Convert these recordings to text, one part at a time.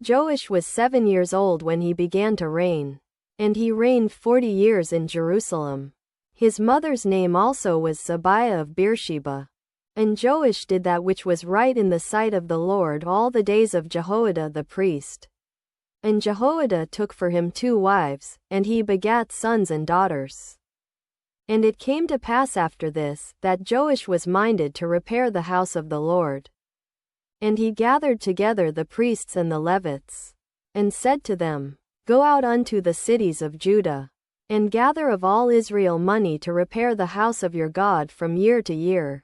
Joash was 7 years old when he began to reign, and he reigned 40 years in Jerusalem. His mother's name also was Zibiah of Beersheba. And Joash did that which was right in the sight of the Lord all the days of Jehoiada the priest. And Jehoiada took for him 2 wives, and he begat sons and daughters. And it came to pass after this, that Joash was minded to repair the house of the Lord. And he gathered together the priests and the Levites, and said to them, Go out unto the cities of Judah, and gather of all Israel money to repair the house of your God from year to year.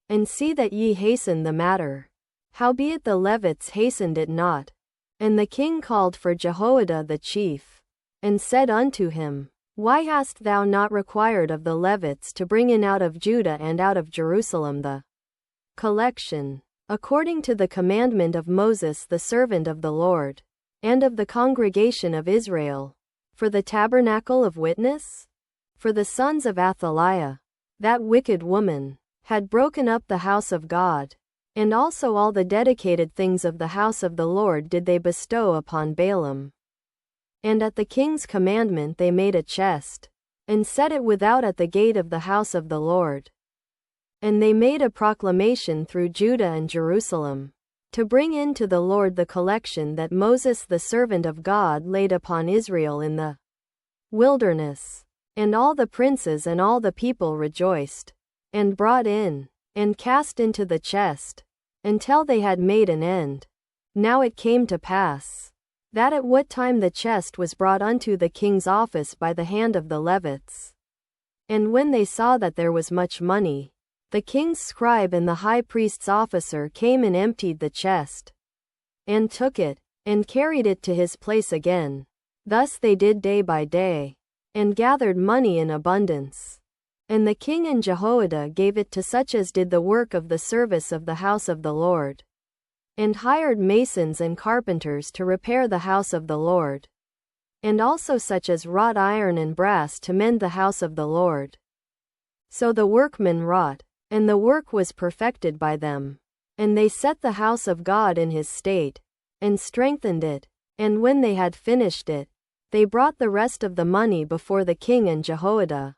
And see that ye hasten the matter. Howbeit the Levites hastened it not. And the king called for Jehoiada the chief, and said unto him, Why hast thou not required of the Levites to bring in out of Judah and out of Jerusalem the collection, according to the commandment of Moses the servant of the Lord, and of the congregation of Israel, for the tabernacle of witness? For the sons of Athaliah, that wicked woman, had broken up the house of God, and also all the dedicated things of the house of the Lord did they bestow upon Balaam. And at the king's commandment they made a chest, and set it without at the gate of the house of the Lord. And they made a proclamation through Judah and Jerusalem, to bring in to the Lord the collection that Moses the servant of God laid upon Israel in the wilderness. And all the princes and all the people rejoiced, and brought in, and cast into the chest, until they had made an end. Now it came to pass, that at what time the chest was brought unto the king's office by the hand of the Levites, and when they saw that there was much money, the king's scribe and the high priest's officer came and emptied the chest, and took it, and carried it to his place again. Thus they did day by day, and gathered money in abundance. And the king and Jehoiada gave it to such as did the work of the service of the house of the Lord, and hired masons and carpenters to repair the house of the Lord, and also such as wrought iron and brass to mend the house of the Lord. So the workmen wrought, and the work was perfected by them. And they set the house of God in his state, and strengthened it. And when they had finished it, they brought the rest of the money before the king and Jehoiada,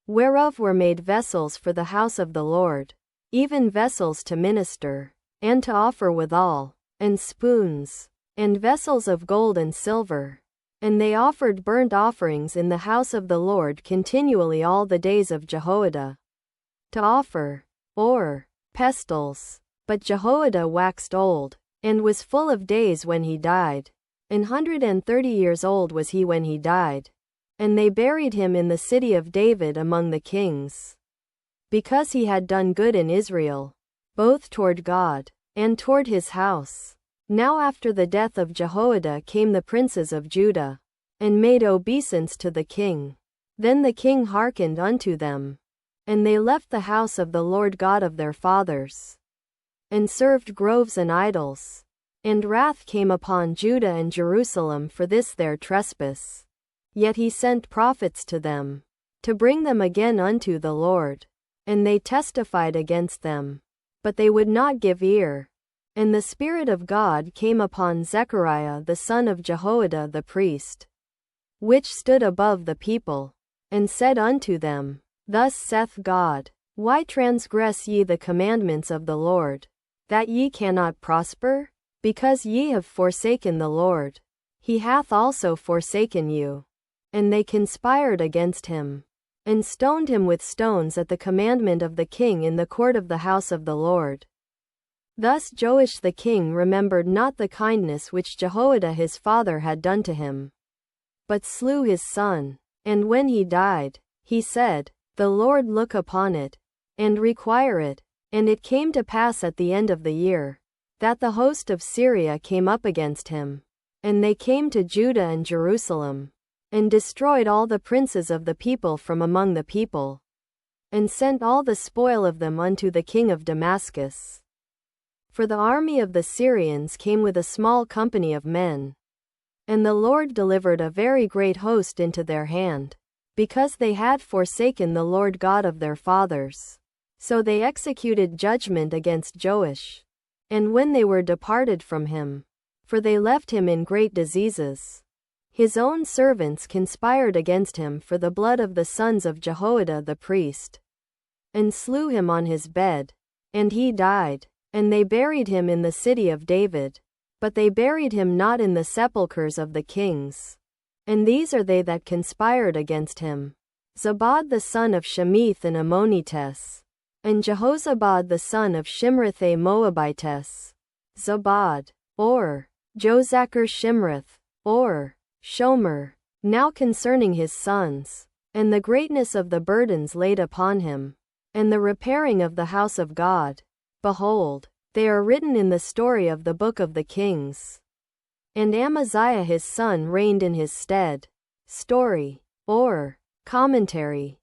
whereof were made vessels for the house of the Lord, even vessels to minister, and to offer withal, and spoons, and vessels of gold and silver. And they offered burnt offerings in the house of the Lord continually all the days of Jehoiada, to offer, or pestles. But Jehoiada waxed old, and was full of days when he died. 130 years old was he when he died. And they buried him in the city of David among the kings, because he had done good in Israel, both toward God, and toward his house. Now after the death of Jehoiada came the princes of Judah, and made obeisance to the king. Then the king hearkened unto them, and they left the house of the Lord God of their fathers, and served groves and idols. And wrath came upon Judah and Jerusalem for this their trespass. Yet he sent prophets to them, to bring them again unto the Lord. And they testified against them, but they would not give ear. And the Spirit of God came upon Zechariah the son of Jehoiada the priest, which stood above the people, and said unto them, Thus saith God, Why transgress ye the commandments of the Lord, that ye cannot prosper? Because ye have forsaken the Lord, he hath also forsaken you. And they conspired against him, and stoned him with stones at the commandment of the king in the court of the house of the Lord. Thus Joash the king remembered not the kindness which Jehoiada his father had done to him, but slew his son. And when he died, he said, The Lord look upon it, and require it. And it came to pass at the end of the year, that the host of Syria came up against him, and they came to Judah and Jerusalem, and destroyed all the princes of the people from among the people, and sent all the spoil of them unto the king of Damascus. For the army of the Syrians came with a small company of men, and the Lord delivered a very great host into their hand, because they had forsaken the Lord God of their fathers. So they executed judgment against Joash. And when they were departed from him, for they left him in great diseases. His own servants conspired against him for the blood of the sons of Jehoiada the priest, and slew him on his bed. And he died. And they buried him in the city of David. But they buried him not in the sepulchres of the kings. And these are they that conspired against him: Zabad the son of Shemith an Ammonites, and Jehozabad the son of Shimrath a Moabites. Zabad, or Jozachar Shimrath, or Shomer. Now concerning his sons, and the greatness of the burdens laid upon him, and the repairing of the house of God, behold, they are written in the story of the book of the kings. And Amaziah his son reigned in his stead. Story, or commentary.